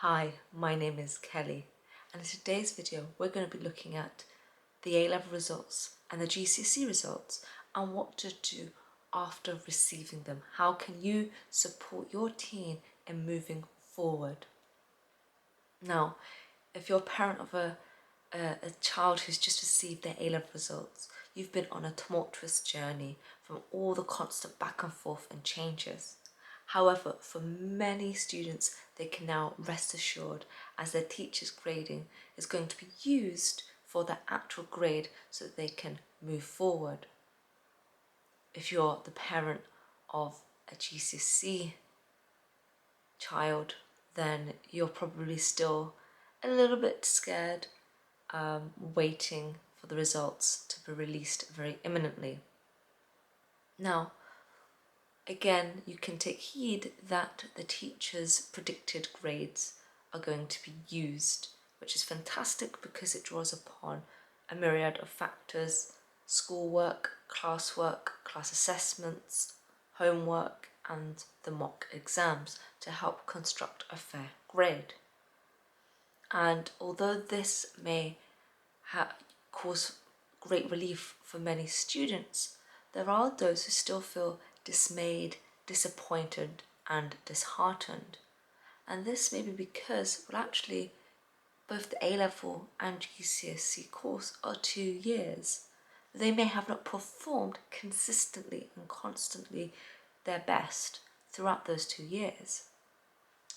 Hi, my name is Kelly, and in today's video we're going to be looking at the A-level results and the GCSE results and what to do after receiving them. How can you support your teen in moving forward? Now, if you're a parent of a child who's just received their A-level results, you've been on a tumultuous journey from all the constant back and forth and changes. However, for many students, they can now rest assured as their teacher's grading is going to be used for their actual grade so that they can move forward. If you're the parent of a GCSE child, then you're probably still a little bit scared, waiting for the results to be released very imminently. Now, again, you can take heed that the teacher's predicted grades are going to be used, which is fantastic because it draws upon a myriad of factors: schoolwork, classwork, class assessments, homework, and the mock exams to help construct a fair grade. And although this may cause great relief for many students, there are those who still feel dismayed, disappointed, and disheartened. And this may be because, well, actually, both the A-level and GCSE course are 2 years. They may have not performed consistently and constantly their best throughout those 2 years.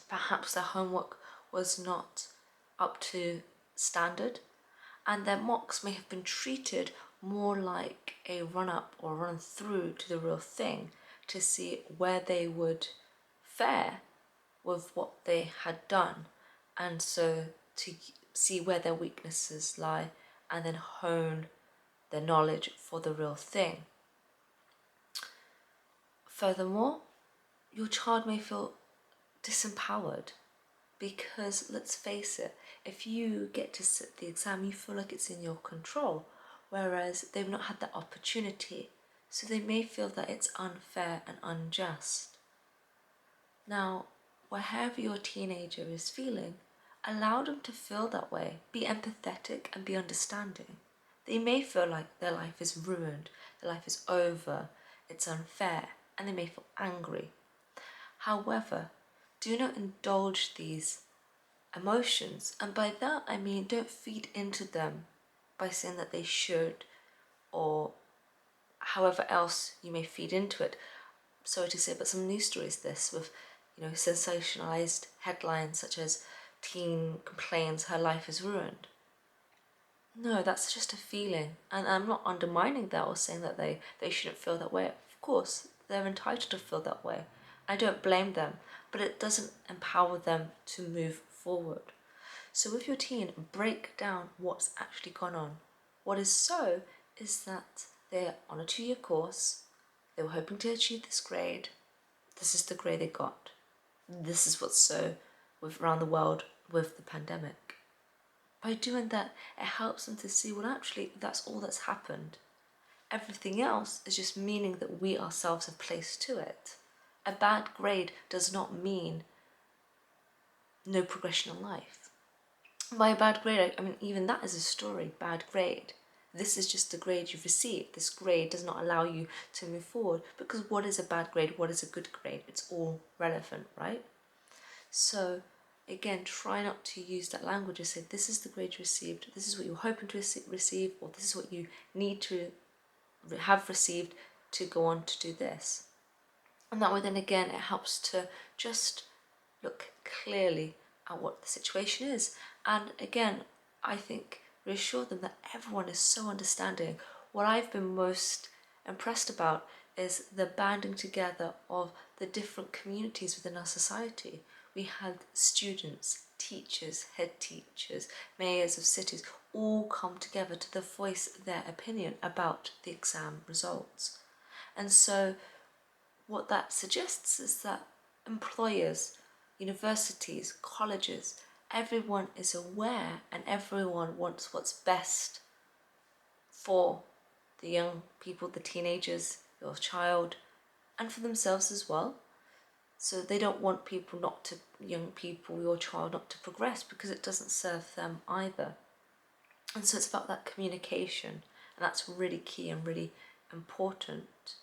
Perhaps their homework was not up to standard, and their mocks may have been treated more like a run-up or run-through to the real thing to see where they would fare with what they had done, and so to see where their weaknesses lie and then hone their knowledge for the real thing. Furthermore, your child may feel disempowered because, let's face it, if you get to sit the exam, you feel like it's in your control, whereas they've not had that opportunity, so they may feel that it's unfair and unjust. Now, wherever your teenager is feeling, allow them to feel that way. Be empathetic and be understanding. They may feel like their life is ruined, their life is over, it's unfair, and they may feel angry. However, do not indulge these emotions, and by that I mean don't feed into them by saying that they should, or however else you may feed into it. Sorry to say, but some news stories this with, sensationalized headlines such as teen complains her life is ruined. No, that's just a feeling, and I'm not undermining that or saying that they shouldn't feel that way. Of course, they're entitled to feel that way. I don't blame them, but it doesn't empower them to move forward. So with your teen, break down what's actually gone on. What is so is that they're on a 2-year course, they were hoping to achieve this grade, this is the grade they got. This is what's so with around the world with the pandemic. By doing that, it helps them to see, well, actually, that's all that's happened. Everything else is just meaning that we ourselves have placed to it. A bad grade does not mean no progression in life. By a bad grade, I mean even that is a story, bad grade. This is just the grade you've received. This grade does not allow you to move forward, because what is a bad grade? What is a good grade? It's all relevant, right? So again, try not to use that language and say, this is the grade you received, this is what you're hoping to receive, or this is what you need to have received to go on to do this. And that way then again, it helps to just look clearly at what the situation is. And again, I think reassure them that everyone is so understanding. What I've been most impressed about is the banding together of the different communities within our society. We had students, teachers, head teachers, mayors of cities all come together to voice their opinion about the exam results. And so what that suggests is that employers, universities, colleges, everyone is aware and everyone wants what's best for the young people, the teenagers, your child, and for themselves as well. So they don't want young people, your child not to progress, because it doesn't serve them either. And so it's about that communication, and that's really key and really important.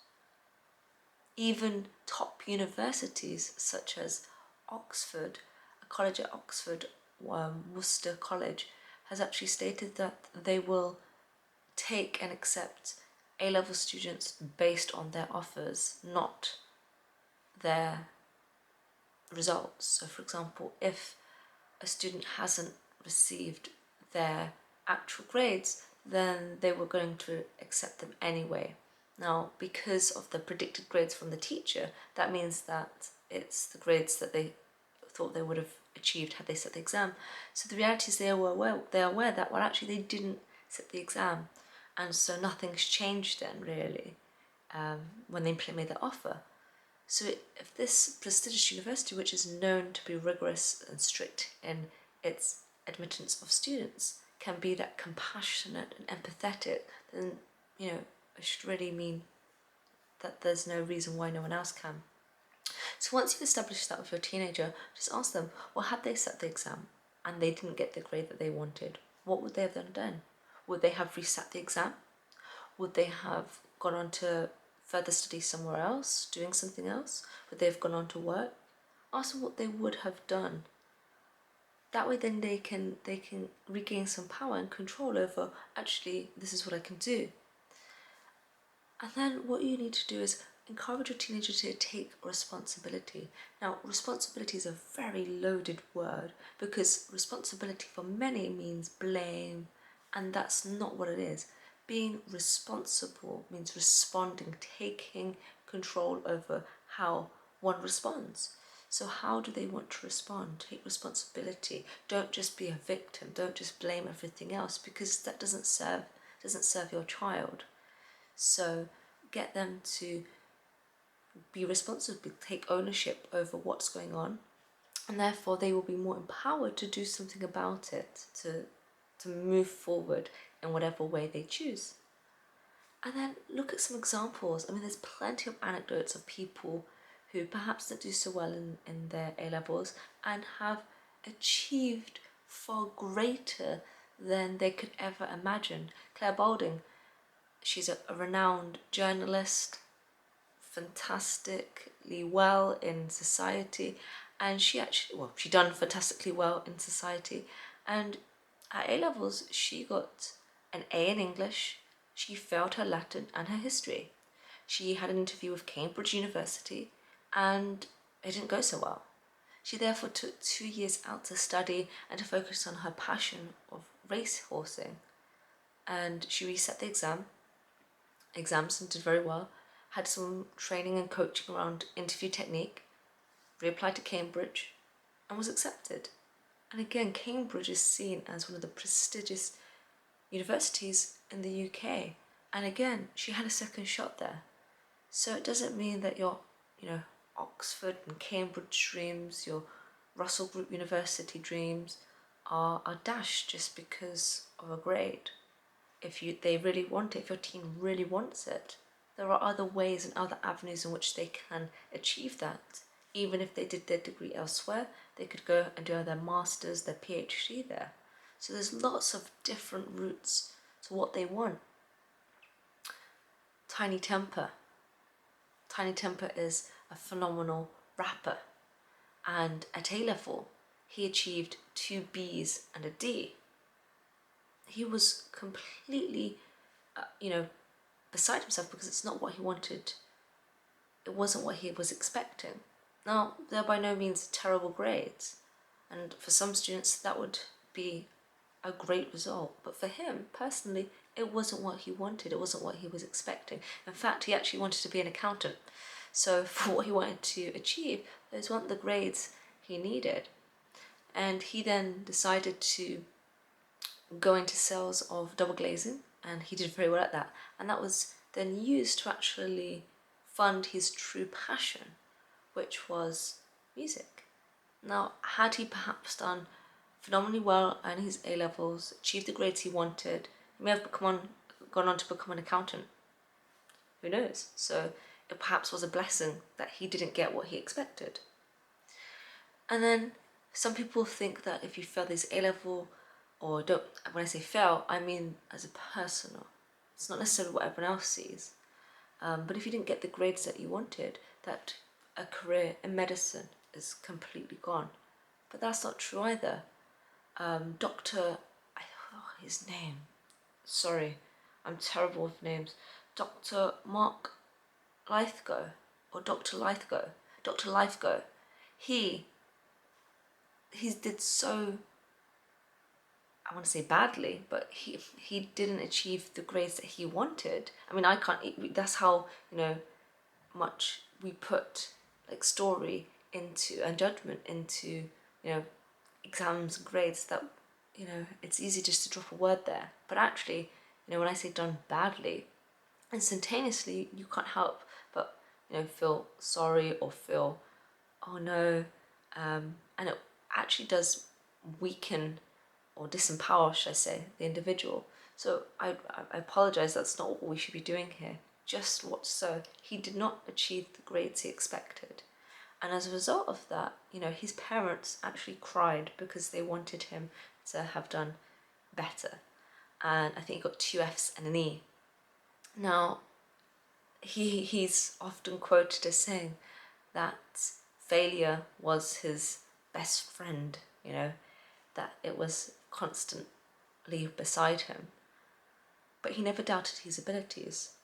Even top universities such as Oxford, a college at Oxford, Worcester College, has actually stated that they will take and accept A-level students based on their offers, not their results. So for example, if a student hasn't received their actual grades, then they were going to accept them anyway. Now, because of the predicted grades from the teacher, that means that it's the grades that they thought they would have achieved had they set the exam. So the reality is they are aware that, well, actually they didn't set the exam, and so nothing's changed then really when they made the offer. So if this prestigious university, which is known to be rigorous and strict in its admittance of students, can be that compassionate and empathetic, then, it should really mean that there's no reason why no one else can. So once you've established that with your teenager, just ask them, well, had they set the exam and they didn't get the grade that they wanted, what would they have then done? Would they have resat the exam? Would they have gone on to further study somewhere else, doing something else? Would they have gone on to work? Ask them what they would have done. That way then they can regain some power and control over, actually, this is what I can do. And then what you need to do is encourage your teenager to take responsibility. Now, responsibility is a very loaded word, because responsibility for many means blame, and that's not what it is. Being responsible means responding, taking control over how one responds. So how do they want to respond? Take responsibility. Don't just be a victim. Don't just blame everything else, because that doesn't serve your child. So get them to be responsible, take ownership over what's going on, and therefore they will be more empowered to do something about it, to move forward in whatever way they choose. And then look at some examples. I mean, there's plenty of anecdotes of people who perhaps don't do so well in their A-levels and have achieved far greater than they could ever imagine. Claire Balding, she's a renowned journalist, fantastically well in society, and she done fantastically well in society, and at A-levels she got an A in English, she failed her Latin and her history. She had an interview with Cambridge University and it didn't go so well. She therefore took 2 years out to study and to focus on her passion of racehorsing, and she reset the exams and did very well, had some training and coaching around interview technique, reapplied to Cambridge and was accepted. And again, Cambridge is seen as one of the prestigious universities in the UK. And again, she had a second shot there. So it doesn't mean that your, Oxford and Cambridge dreams, your Russell Group University dreams are dashed just because of a grade. If they really want it, if your teen really wants it, there are other ways and other avenues in which they can achieve that. Even if they did their degree elsewhere, they could go and do their master's, their PhD there. So there's lots of different routes to what they want. Tiny Temper. Tiny Temper is a phenomenal rapper, and at A-level he achieved 2 B's and a D. He was completely, beside himself, because it's not what he wanted. It wasn't what he was expecting. Now, they're by no means terrible grades, and for some students that would be a great result, but for him personally, it wasn't what he wanted, it wasn't what he was expecting. In fact, he actually wanted to be an accountant. So for what he wanted to achieve, those weren't the grades he needed. And he then decided to go into sales of double glazing, and he did very well at that. And that was then used to actually fund his true passion, which was music. Now, had he perhaps done phenomenally well in his A-levels, achieved the grades he wanted, he may have gone on to become an accountant. Who knows? So it perhaps was a blessing that he didn't get what he expected. And then some people think that if you fail this A-level, or don't, when I say fail, I mean as a personal. It's not necessarily what everyone else sees. But if you didn't get the grades that you wanted, that a career in medicine is completely gone. But that's not true either. His name, sorry, I'm terrible with names. Dr. Mark Lithgow, or Dr. Lithgow, he did so, I want to say badly, but he didn't achieve the grades that he wanted. I mean, I can't, that's how, much we put like story into and judgment into, exams and grades, that, it's easy just to drop a word there. But actually, when I say done badly, instantaneously you can't help but, feel sorry or feel, oh no, and it actually does weaken or disempower, should I say, the individual. So I apologise, that's not what we should be doing here. Just what so. He did not achieve the grades he expected. And as a result of that, his parents actually cried because they wanted him to have done better. And I think he got 2 Fs and an E. Now, he's often quoted as saying that failure was his best friend, that it was constantly beside him. But he never doubted his abilities.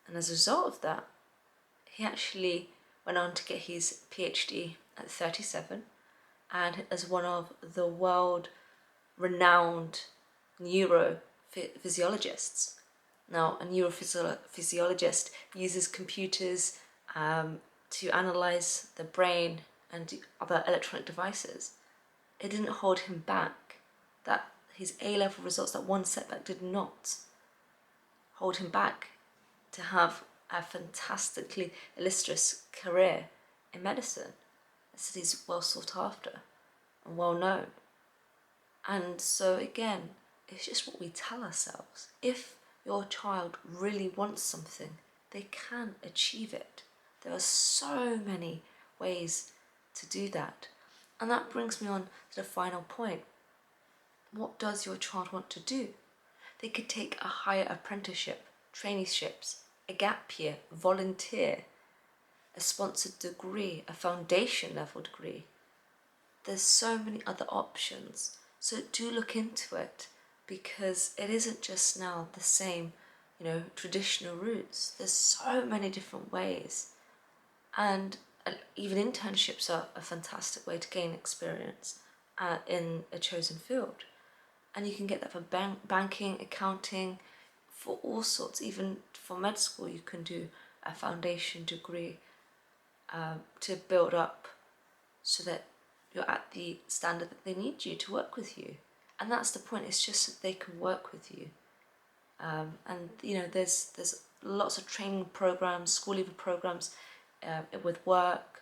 And as a result of that, he actually went on to get his PhD at 37, and as one of the world-renowned neurophysiologists. Now, a neurophysiologist uses computers to analyse the brain and other electronic devices. It didn't hold him back. That his A-level results, that one setback, did not hold him back to have a fantastically illustrious career in medicine. So he's well sought after and well known. And so again, it's just what we tell ourselves. If your child really wants something, they can achieve it. There are so many ways to do that. And that brings me on to the final point. What does your child want to do? They could take a higher apprenticeship, traineeships, a gap year, volunteer, a sponsored degree, a foundation level degree. There's so many other options. So do look into it, because it isn't just now the same, traditional routes. There's so many different ways. And even internships are a fantastic way to gain experience in a chosen field. And you can get that for banking, accounting, for all sorts. Even for med school, you can do a foundation degree to build up so that you're at the standard that they need you to work with you. And that's the point. It's just that they can work with you. And there's lots of training programs, school leaver programs with work.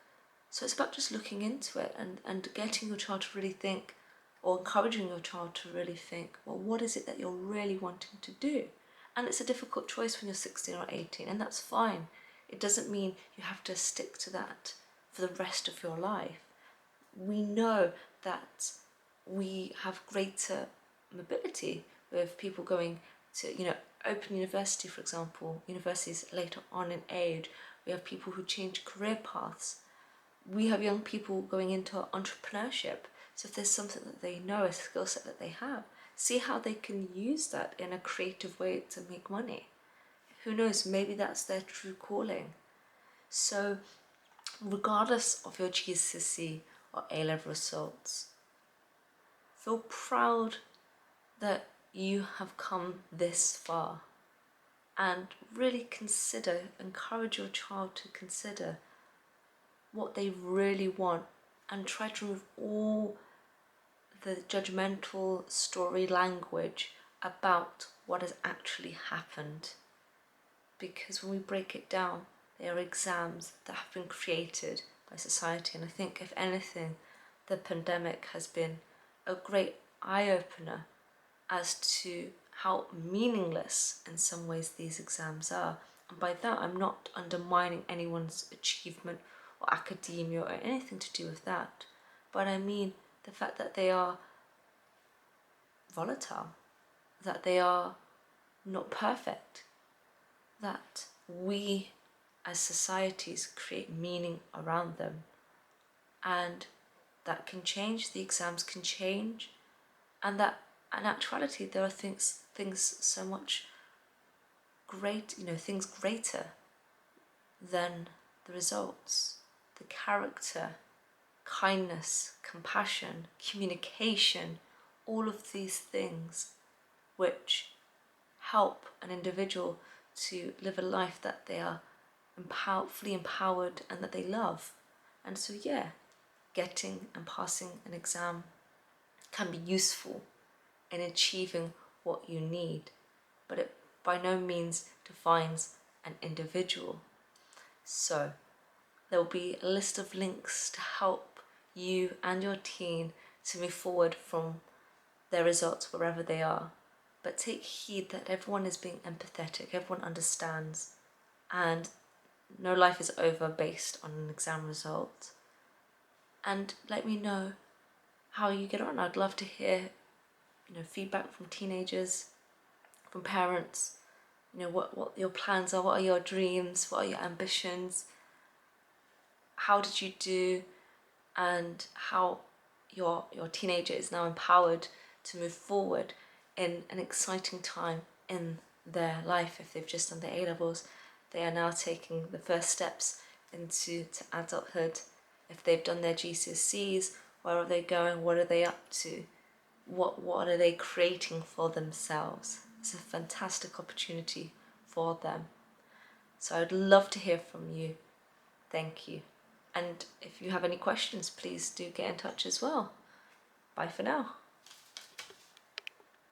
So it's about just looking into it and getting your child to really think, or encouraging your child to really think, well, what is it that you're really wanting to do? And it's a difficult choice when you're 16 or 18, and that's fine. It doesn't mean you have to stick to that for the rest of your life. We know that we have greater mobility with people going to, open university, for example, universities later on in age. We have people who change career paths. We have young people going into entrepreneurship. So if there's something that they know, a skill set that they have, see how they can use that in a creative way to make money. Who knows, maybe that's their true calling. So regardless of your GCSE or A-level results, feel proud that you have come this far, and really encourage your child to consider what they really want, and try to remove all the judgmental story language about what has actually happened. Because when we break it down, they are exams that have been created by society. And I think, if anything, the pandemic has been a great eye-opener as to how meaningless in some ways these exams are, And by that, I'm not undermining anyone's achievement or academia or anything to do with that. But I mean the fact that they are volatile, that they are not perfect, that we as societies create meaning around them, and that can change, the exams can change, and that in actuality there are things so much great, things greater than the results. The character, kindness, compassion, communication, all of these things which help an individual to live a life that they are fully empowered and that they love. And so yeah, getting and passing an exam can be useful in achieving what you need, but it by no means defines an individual. So there will be a list of links to help you and your teen to move forward from their results wherever they are. But take heed that everyone is being empathetic, everyone understands, and no life is over based on an exam result. And let me know how you get on. I'd love to hear, feedback from teenagers, from parents, what your plans are, what are your dreams, what are your ambitions, how did you do, and how your teenager is now empowered to move forward in an exciting time in their life. If they've just done their A-levels, they are now taking the first steps into adulthood. If they've done their GCSEs, where are they going? What are they up to? What are they creating for themselves? It's a fantastic opportunity for them. So I'd love to hear from you. Thank you. And if you have any questions, please do get in touch as well. Bye for now.